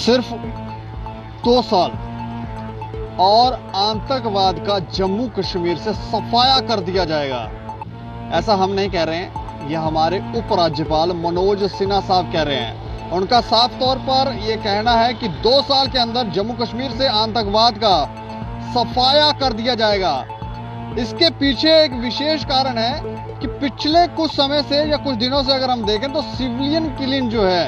सिर्फ 2 साल और आतंकवाद का जम्मू कश्मीर से सफाया कर दिया जाएगा। ऐसा हम नहीं कह रहे हैं, यह हमारे उपराज्यपाल मनोज सिन्हा साहब कह रहे हैं। उनका साफ तौर पर यह कहना है कि 2 साल के अंदर जम्मू कश्मीर से आतंकवाद का सफाया कर दिया जाएगा। इसके पीछे एक विशेष कारण है कि पिछले कुछ समय से या कुछ दिनों से अगर हम देखें तो सिविलियन किलिंग जो है,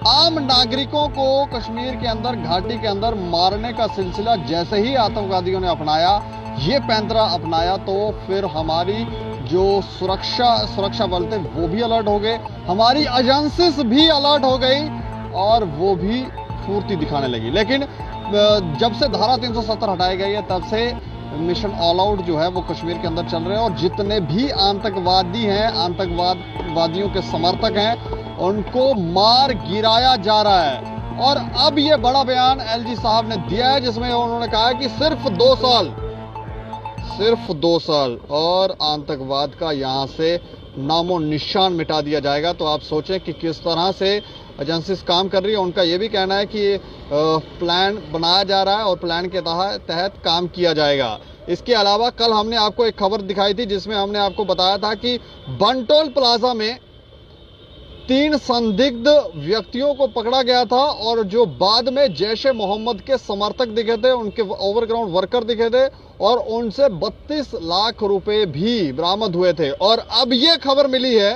आम नागरिकों को कश्मीर के अंदर, घाटी के अंदर मारने का सिलसिला जैसे ही आतंकवादियों ने अपनाया, ये पैंतरा अपनाया, तो फिर हमारी जो सुरक्षा बल थे वो भी अलर्ट हो गए, हमारी एजेंसीज भी अलर्ट हो गई और वो भी फुर्ती दिखाने लगी। लेकिन जब से धारा 370 हटाई गई है तब से मिशन ऑल आउट जो है वो कश्मीर के अंदर चल रहे हैं और जितने भी आतंकवादी हैं, आतंकवादियों के समर्थक हैं, उनको मार गिराया जा रहा है। और अब ये बड़ा बयान एलजी साहब ने दिया है जिसमें उन्होंने कहा है कि सिर्फ 2 साल और आतंकवाद का यहां से नामो निशान मिटा दिया जाएगा। तो आप सोचें कि किस तरह से एजेंसीज काम कर रही है। उनका यह भी कहना है कि प्लान बनाया जा रहा है और प्लान के तहत काम किया जाएगा। इसके अलावा कल हमने आपको एक खबर दिखाई थी जिसमें हमने आपको बताया था कि बनटोल प्लाजा में 3 संदिग्ध व्यक्तियों को पकड़ा गया था और जो बाद में जैश ए मोहम्मद के समर्थक दिखे थे, उनके ओवरग्राउंड वर्कर दिखे थे और उनसे 32 लाख रुपए भी बरामद हुए थे। और अब ये खबर मिली है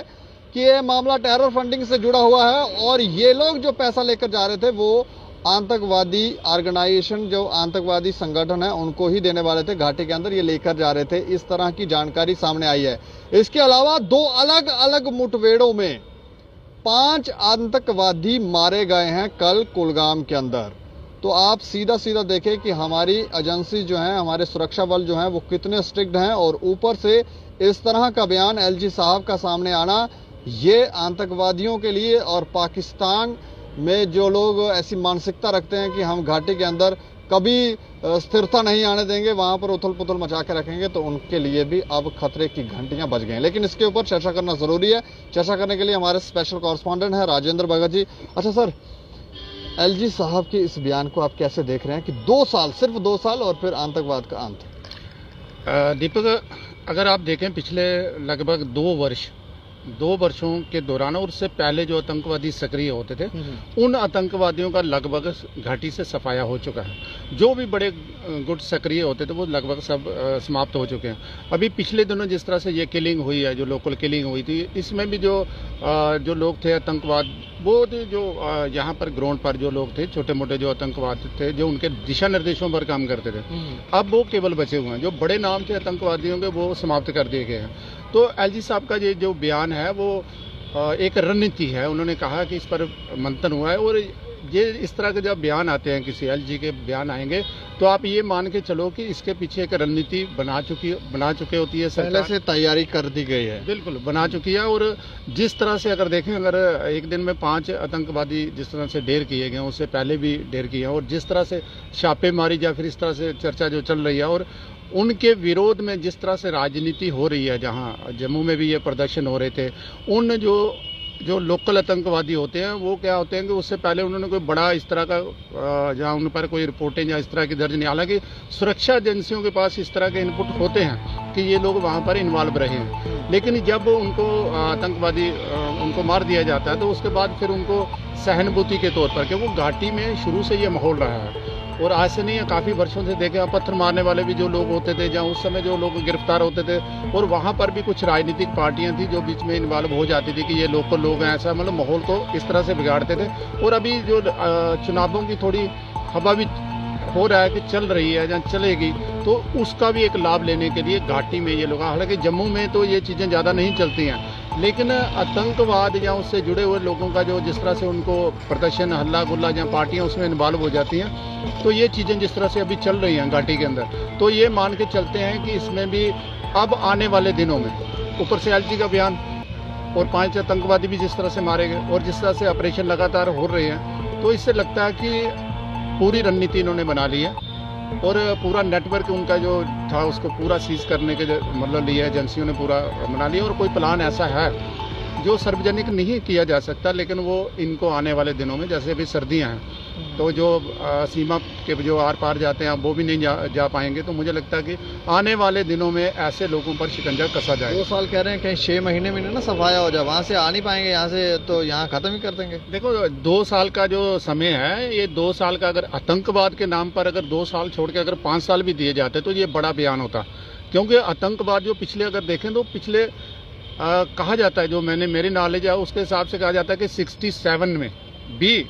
कि ये मामला टेरर फंडिंग से जुड़ा हुआ है और ये लोग जो पैसा लेकर जा रहे थे वो आतंकवादी ऑर्गेनाइजेशन, जो आतंकवादी संगठन है, उनको ही देने वाले थे। घाटी के अंदर ये लेकर जा रहे थे, इस तरह की जानकारी सामने आई है। इसके अलावा 2 अलग अलग मुठभेड़ों में 5 आतंकवादी मारे गए हैं कल कुलगाम के अंदर। तो आप सीधा देखें कि हमारी एजेंसी जो है, हमारे सुरक्षा बल जो है वो कितने स्ट्रिक्ट हैं और ऊपर से इस तरह का बयान एलजी साहब का सामने आना, ये आतंकवादियों के लिए और पाकिस्तान में जो लोग ऐसी मानसिकता रखते हैं कि हम घाटी के अंदर कभी स्थिरता नहीं आने देंगे, वहां पर उथल पुथल मचा के रखेंगे, तो उनके लिए भी अब खतरे की घंटियां बज गई हैं। लेकिन इसके ऊपर चर्चा करना जरूरी है। चर्चा करने के लिए हमारे स्पेशल कॉरेस्पॉन्डेंट है राजेंद्र भगत जी। अच्छा सर, एलजी साहब के इस बयान को आप कैसे देख रहे हैं कि 2 साल, सिर्फ 2 साल और फिर आतंकवाद का अंत? दीपक, अगर आप देखें पिछले लगभग 2 वर्षों के दौरान और उससे पहले जो आतंकवादी सक्रिय होते थे, उन आतंकवादियों का लगभग घाटी से सफाया हो चुका है। जो भी बड़े गुट सक्रिय होते थे वो लगभग सब समाप्त हो चुके हैं। अभी पिछले दिनों जिस तरह से ये किलिंग हुई है, जो लोकल किलिंग हुई थी, इसमें भी जो लोग थे आतंकवाद, वो जो यहाँ पर ग्राउंड पर जो लोग थे, छोटे मोटे जो आतंकवाद थे, जो उनके दिशा निर्देशों पर काम करते थे, अब वो केवल बचे हुए हैं। जो बड़े नाम थे आतंकवादियों के वो समाप्त कर दिए गए हैं। तो एलजी साहब का ये जो बयान है वो एक रणनीति है। उन्होंने कहा कि इस पर मंथन हुआ है और ये इस तरह के जब बयान आते हैं, किसी एलजी के बयान आएंगे, तो आप ये मान के चलो कि इसके पीछे एक रणनीति बना चुके होती है सरकार, पहले से तैयारी कर दी गई है। बिल्कुल बना चुकी है। और जिस तरह से अगर देखें, अगर एक दिन में 5 आतंकवादी जिस तरह से ढेर किए गए, उससे पहले भी ढेर किए हैं, और जिस तरह से छापेमारी या फिर इस तरह से चर्चा जो चल रही है और उनके विरोध में जिस तरह से राजनीति हो रही है, जहां जम्मू में भी ये प्रदर्शन हो रहे थे, उन जो लोकल आतंकवादी होते हैं वो क्या होते हैं कि उससे पहले उन्होंने कोई बड़ा इस तरह का जहां उन पर कोई रिपोर्टें या इस तरह की दर्ज नहीं। हालांकि सुरक्षा एजेंसियों के पास इस तरह के इनपुट होते हैं कि ये लोग वहां पर इन्वॉल्व रहे हैं, लेकिन जब उनको आतंकवादी उनको मार दिया जाता है तो उसके बाद फिर उनको सहानुभूति के तौर पर, क्योंकि घाटी में शुरू से ये माहौल रहा है और आज से नहीं है, काफ़ी वर्षों से देखे, पत्थर मारने वाले भी जो लोग होते थे, जहाँ उस समय जो लोग गिरफ्तार होते थे, और वहाँ पर भी कुछ राजनीतिक पार्टियां थी जो बीच में इन्वॉल्व हो जाती थी कि ये लोकल लोग हैं, ऐसा मतलब माहौल को इस तरह से बिगाड़ते थे। और अभी जो चुनावों की थोड़ी हवा भी हो रहा है कि चल रही है, जहाँ चलेगी, तो उसका भी एक लाभ लेने के लिए घाटी में ये लोग, हालांकि जम्मू में तो ये चीज़ें ज़्यादा नहीं चलती हैं, लेकिन आतंकवाद या उससे जुड़े हुए लोगों का जो जिस तरह से उनको प्रदर्शन, हल्ला गुल्ला, जहाँ पार्टियाँ उसमें इन्वॉल्व हो जाती हैं, तो ये चीज़ें जिस तरह से अभी चल रही हैं घाटी के अंदर, तो ये मान के चलते हैं कि इसमें भी अब आने वाले दिनों में, ऊपर से एलजी का बयान और 5 आतंकवादी भी जिस तरह से मारे गए और जिस तरह से ऑपरेशन लगातार हो रहे हैं, तो इससे लगता है कि पूरी रणनीति इन्होंने बना ली है और पूरा नेटवर्क उनका जो था उसको पूरा सीज करने के मतलब लिए एजेंसियों ने पूरा बना लिया। और कोई प्लान ऐसा है जो सार्वजनिक नहीं किया जा सकता, लेकिन वो इनको आने वाले दिनों में, जैसे अभी सर्दियां हैं, तो जो सीमा के जो आर पार जाते हैं वो भी नहीं जा पाएंगे। तो मुझे लगता है कि आने वाले दिनों में ऐसे लोगों पर शिकंजा कसा जाएगा। 2 साल कह रहे हैं, कहीं 6 महीने में ना सफाया हो जाए, वहाँ से आ नहीं पाएंगे, यहाँ से तो यहाँ खत्म ही कर देंगे। देखो 2 साल का जो समय है, ये 2 साल का अगर आतंकवाद के नाम पर अगर 2 साल छोड़ के अगर 5 साल भी दिए जाते तो ये बड़ा बयान होता। क्योंकि आतंकवाद जो पिछले अगर देखें तो पिछले कहा जाता है, जो मेरी नॉलेज है उसके हिसाब से कहा जाता है कि 67 में भी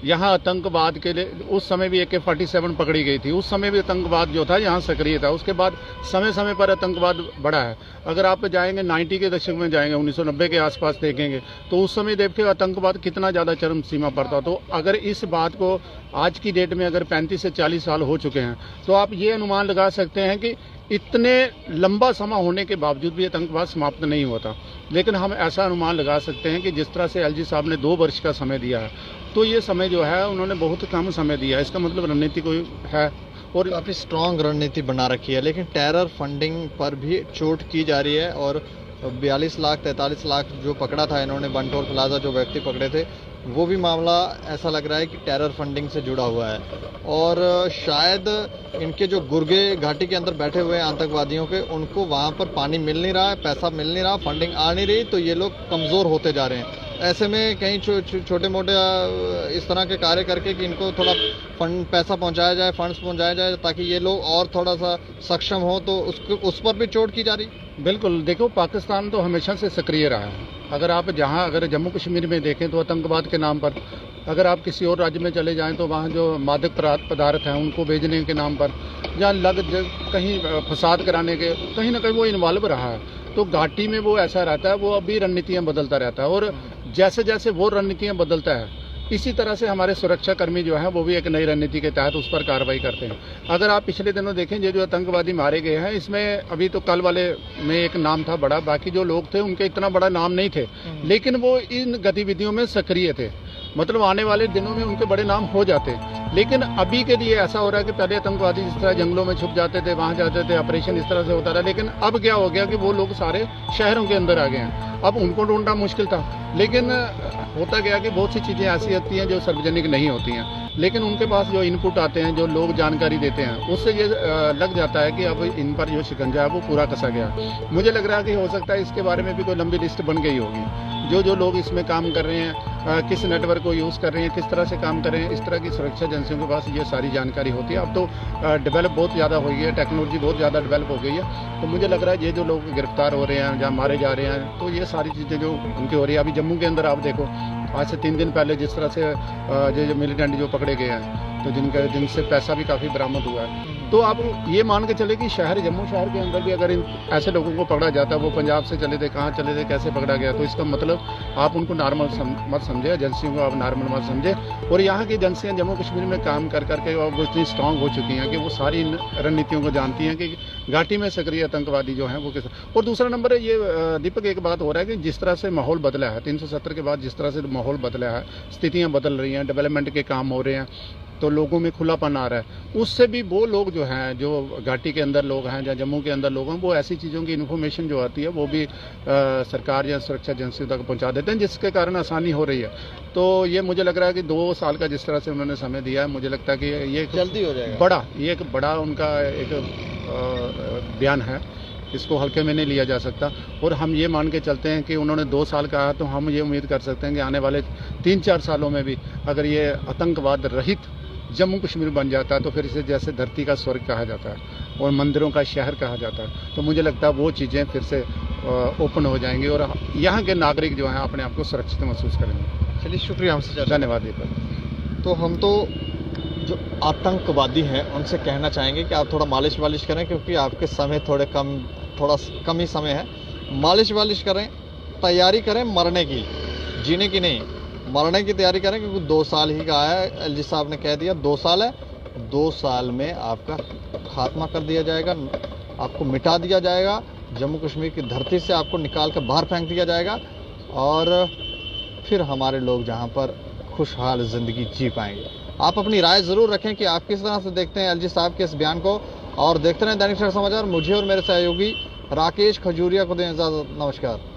यहाँ आतंकवाद के लिए उस समय भी AK-47 पकड़ी गई थी। उस समय भी आतंकवाद जो था यहाँ सक्रिय था। उसके बाद समय समय पर आतंकवाद बढ़ा है। अगर आप जाएंगे 90 के दशक में जाएंगे, 1990 के आसपास देखेंगे तो उस समय देखिए आतंकवाद कितना ज़्यादा चरम सीमा पर था। तो अगर इस बात को आज की डेट में अगर 35 से 40 साल हो चुके हैं तो आप ये अनुमान लगा सकते हैं कि इतने लंबा समय होने के बावजूद भी आतंकवाद समाप्त नहीं होता। लेकिन हम ऐसा अनुमान लगा सकते हैं कि जिस तरह से LG साहब ने 2 वर्ष का समय दिया है, तो ये समय जो है उन्होंने बहुत कम समय दिया है। इसका मतलब रणनीति कोई है और काफ़ी स्ट्रांग रणनीति बना रखी है। लेकिन टेरर फंडिंग पर भी चोट की जा रही है और 42 लाख 43 लाख जो पकड़ा था इन्होंने, बंटोर प्लाजा जो व्यक्ति पकड़े थे, वो भी मामला ऐसा लग रहा है कि टेरर फंडिंग से जुड़ा हुआ है। और शायद इनके जो गुर्गे घाटी के अंदर बैठे हुए हैं आतंकवादियों के, उनको वहाँ पर पानी मिल नहीं रहा है, पैसा मिल नहीं रहा, फंडिंग आ नहीं रही, तो ये लोग कमज़ोर होते जा रहे हैं। ऐसे में कहीं छोटे मोटे इस तरह के कार्य करके कि इनको थोड़ा पैसा पहुंचाया जाए, फंड्स पहुंचाया जाए, ताकि ये लोग और थोड़ा सा सक्षम हो, तो उस पर भी चोट की जा रही। बिल्कुल, देखो पाकिस्तान तो हमेशा से सक्रिय रहा है। अगर आप अगर जम्मू कश्मीर में देखें तो आतंकवाद के नाम पर, अगर आप किसी और राज्य में चले जाएं तो वहाँ जो मादक पदार्थ हैं उनको बेचने के नाम पर या कहीं फसाद कराने के कहीं ना कहीं वो इन्वॉल्व रहा है। तो घाटी में वो ऐसा रहता है, वो अभी रणनीतियाँ बदलता रहता है और जैसे जैसे वो रणनीतियाँ बदलता है इसी तरह से हमारे सुरक्षा कर्मी जो हैं वो भी एक नई रणनीति के तहत उस पर कार्रवाई करते हैं। अगर आप पिछले दिनों देखें जो आतंकवादी मारे गए हैं, इसमें अभी तो कल वाले में एक नाम था बड़ा, बाकी जो लोग थे उनके इतना बड़ा नाम नहीं थे, लेकिन वो इन गतिविधियों में सक्रिय थे। मतलब आने वाले दिनों में उनके बड़े नाम हो जाते। लेकिन अभी के लिए ऐसा हो रहा है कि पहले आतंकवादी जिस तरह जंगलों में छुप जाते थे, वहाँ जाते थे, ऑपरेशन इस तरह से होता था, लेकिन अब क्या हो गया कि वो लोग सारे शहरों के अंदर आ गए हैं। अब उनको ढूंढना मुश्किल था, लेकिन होता गया कि बहुत सी चीज़ें ऐसी होती हैं जो सार्वजनिक नहीं होती हैं, लेकिन उनके पास जो इनपुट आते हैं, जो लोग जानकारी देते हैं, उससे ये लग जाता है कि अब इन पर जो शिकंजा है वो पूरा कसा गया। मुझे लग रहा है कि हो सकता है इसके बारे में भी कोई लंबी लिस्ट बन गई होगी। जो लोग इसमें काम कर रहे हैं, किस नेटवर्क को यूज़ कर रहे हैं, किस तरह से काम कर रहे हैं, इस तरह की सुरक्षा एजेंसियों के पास ये सारी जानकारी होती है। अब तो डेवलप बहुत ज़्यादा हो गई है, टेक्नोलॉजी बहुत ज़्यादा डेवलप हो गई है। तो मुझे लग रहा है ये जो लोग गिरफ्तार हो रहे हैं या मारे जा रहे हैं, तो ये सारी चीज़ें जो उनकी हो रही है। अभी जम्मू के अंदर आप देखो, आज से 3 दिन पहले जिस तरह से जो मिलिटेंट जो पकड़े गए हैं, तो जिनसे पैसा भी काफ़ी बरामद हुआ है। तो आप ये मान के चले कि जम्मू शहर के अंदर भी अगर इन ऐसे लोगों को पकड़ा जाता है, वो पंजाब से चले थे, कहाँ चले थे, कैसे पकड़ा गया, तो इसका मतलब आप उनको नॉर्मल मत समझे, एजेंसियों को आप नॉर्मल मत समझे। और यहाँ की एजेंसियाँ जम्मू कश्मीर में काम कर करके वो इतनी स्ट्रांग हो चुकी हैं कि वो सारी रणनीतियों को जानती हैं कि घाटी में सक्रिय आतंकवादी जो हैं वो किस। और दूसरा नंबर है ये दीपक, एक बात हो रहा है कि जिस तरह से माहौल बदला है 370 के बाद, जिस तरह से माहौल बदला है, स्थितियाँ बदल रही हैं, डेवलपमेंट के काम हो रहे हैं, तो लोगों में खुलापन आ रहा है। उससे भी वो लोग जो हैं, जो घाटी के अंदर लोग हैं या जम्मू के अंदर लोग हैं, वो ऐसी चीज़ों की इन्फॉर्मेशन जो आती है वो भी सरकार या सुरक्षा एजेंसियों तक पहुंचा देते हैं, जिसके कारण आसानी हो रही है। तो ये मुझे लग रहा है कि 2 साल का जिस तरह से उन्होंने समय दिया है, मुझे लगता है कि ये जल्दी हो जाएगा। ये एक बड़ा उनका एक बयान है, इसको हल्के में नहीं लिया जा सकता। और हम ये मान के चलते हैं कि उन्होंने 2 साल कहा, तो हम ये उम्मीद कर सकते हैं कि आने वाले 3-4 सालों में भी अगर ये आतंकवाद रहित जम्मू कश्मीर बन जाता है, तो फिर इसे जैसे धरती का स्वर्ग कहा जाता है और मंदिरों का शहर कहा जाता है, तो मुझे लगता है वो चीज़ें फिर से ओपन हो जाएंगी और यहाँ के नागरिक जो हैं अपने आप को सुरक्षित महसूस करेंगे। चलिए, शुक्रिया हमसे। धन्यवाद दीपक। तो हम तो जो आतंकवादी हैं उनसे कहना चाहेंगे कि आप थोड़ा मालिश वालिश करें, क्योंकि आपके समय थोड़ा कम ही समय है। मालिश वालिश करें, तैयारी करें मरने की, जीने की नहीं, मरने की तैयारी करें, क्योंकि 2 साल ही का है। LG साहब ने कह दिया 2 साल है, 2 साल में आपका खात्मा कर दिया जाएगा, आपको मिटा दिया जाएगा, जम्मू कश्मीर की धरती से आपको निकाल कर बाहर फेंक दिया जाएगा और फिर हमारे लोग जहाँ पर खुशहाल ज़िंदगी जी पाएंगे। आप अपनी राय ज़रूर रखें कि आप किस तरह से देखते हैं LG साहब के इस बयान को, और देखते रहें दैनिक सवेरा समाचार। मुझे और मेरे सहयोगी राकेश खजूरिया को दें इजाज़त। नमस्कार।